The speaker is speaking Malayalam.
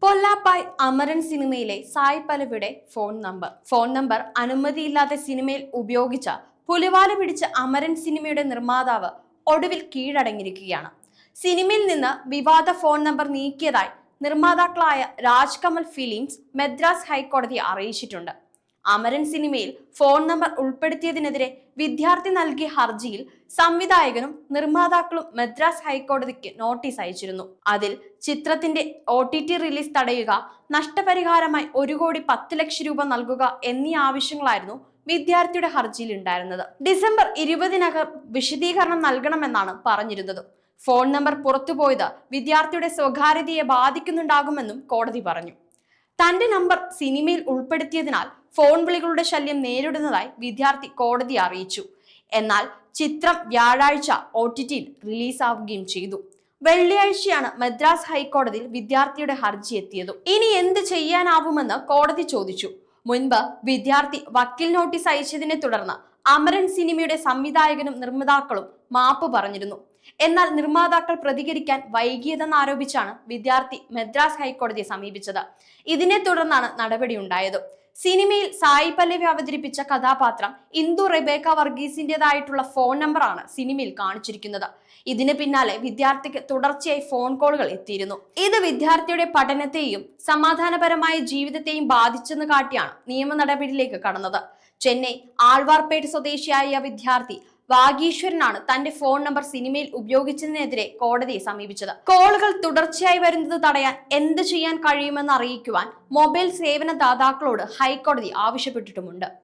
പൊല്ലാപ്പായ് അമരൻ സിനിമയിലെ സായ് പല്ലവിയുടെ ഫോൺ നമ്പർ അനുമതിയില്ലാതെ സിനിമയിൽ ഉപയോഗിച്ച പുലിവാല് പിടിച്ച അമരൻ സിനിമയുടെ നിർമ്മാതാവ് ഒടുവിൽ കീഴടങ്ങിയിരിക്കുകയാണ്. സിനിമയിൽ നിന്ന് വിവാദ ഫോൺ നമ്പർ നീക്കിയതായി നിർമ്മാതാക്കളായ രാജ്കമൽ ഫിലിംസ് മദ്രാസ് ഹൈക്കോടതിയെ അറിയിച്ചിട്ടുണ്ട്. അമരൻ സിനിമയിൽ ഫോൺ നമ്പർ ഉൾപ്പെടുത്തിയതിനെതിരെ വിദ്യാർത്ഥി നൽകിയ ഹർജിയിൽ സംവിധായകനും നിർമ്മാതാക്കളും മദ്രാസ് ഹൈക്കോടതിക്ക് നോട്ടീസ് അയച്ചിരുന്നു. അതിൽ ചിത്രത്തിന്റെ OTT റിലീസ് തടയുക, നഷ്ടപരിഹാരമായി 1,10,00,000 രൂപ നൽകുക എന്നീ ആവശ്യങ്ങളായിരുന്നു വിദ്യാർത്ഥിയുടെ ഹർജിയിൽ ഉണ്ടായിരുന്നത്. ഡിസംബർ 20-നകം വിശദീകരണം നൽകണമെന്നാണ് പറഞ്ഞിരുന്നത്. ഫോൺ നമ്പർ പുറത്തുപോയത് വിദ്യാർത്ഥിയുടെ സ്വകാര്യതയെ ബാധിക്കുന്നുണ്ടാകുമെന്നും കോടതി പറഞ്ഞു. തന്റെ നമ്പർ സിനിമയിൽ ഉൾപ്പെടുത്തിയതിനാൽ ഫോൺ വിളികളുടെ ശല്യം നേരിടുന്നതായി വിദ്യാർത്ഥി കോടതിയെ അറിയിച്ചു. എന്നാൽ ചിത്രം വ്യാഴാഴ്ച OTTയിൽ റിലീസാവുകയും ചെയ്തു. വെള്ളിയാഴ്ചയാണ് മദ്രാസ് ഹൈക്കോടതിയിൽ വിദ്യാർത്ഥിയുടെ ഹർജി എത്തിയത്. ഇനി എന്ത് ചെയ്യാനാവുമെന്ന് കോടതി ചോദിച്ചു. മുൻപ് വിദ്യാർത്ഥി വക്കീൽ നോട്ടീസ് അയച്ചതിനെ തുടർന്ന് അമരൻ സിനിമയുടെ സംവിധായകനും നിർമ്മാതാക്കളും മാപ്പ് പറഞ്ഞിരുന്നു. എന്നാൽ നിർമ്മാതാക്കൾ പ്രതികരിക്കാൻ വൈകിയതെന്നാരോപിച്ചാണ് വിദ്യാർത്ഥി മദ്രാസ് ഹൈക്കോടതിയെ സമീപിച്ചത്. ഇതിനെ തുടർന്നാണ് നടപടിയുണ്ടായത്. സിനിമയിൽ സായി പല്ലവി അവതരിപ്പിച്ച കഥാപാത്രം ഇന്ദു റെബേക്ക വർഗീസിന്റേതായിട്ടുള്ള ഫോൺ നമ്പറാണ് സിനിമയിൽ കാണിച്ചിരിക്കുന്നത്. ഇതിന് പിന്നാലെ വിദ്യാർത്ഥിക്ക് തുടർച്ചയായി ഫോൺ കോളുകൾ എത്തിയിരുന്നു. ഇത് വിദ്യാർത്ഥിയുടെ പഠനത്തെയും സമാധാനപരമായ ജീവിതത്തെയും ബാധിച്ചെന്ന് കാട്ടിയാണ് നിയമ നടപടിയിലേക്ക് കടന്നത്. ചെന്നൈ ആൾവാർപേട്ട് സ്വദേശിയായ വിദ്യാർത്ഥി വാഗീശ്വരനാണ് തന്റെ ഫോൺ നമ്പർ സിനിമയിൽ ഉപയോഗിച്ചതിനെതിരെ കോടതിയെ സമീപിച്ചത്. കോളുകൾ തുടർച്ചയായി വരുന്നത് തടയാൻ എന്ത് ചെയ്യാൻ കഴിയുമെന്ന് അറിയിക്കുവാൻ മൊബൈൽ സേവന ദാതാക്കളോട് ഹൈക്കോടതി ആവശ്യപ്പെട്ടിട്ടുമുണ്ട്.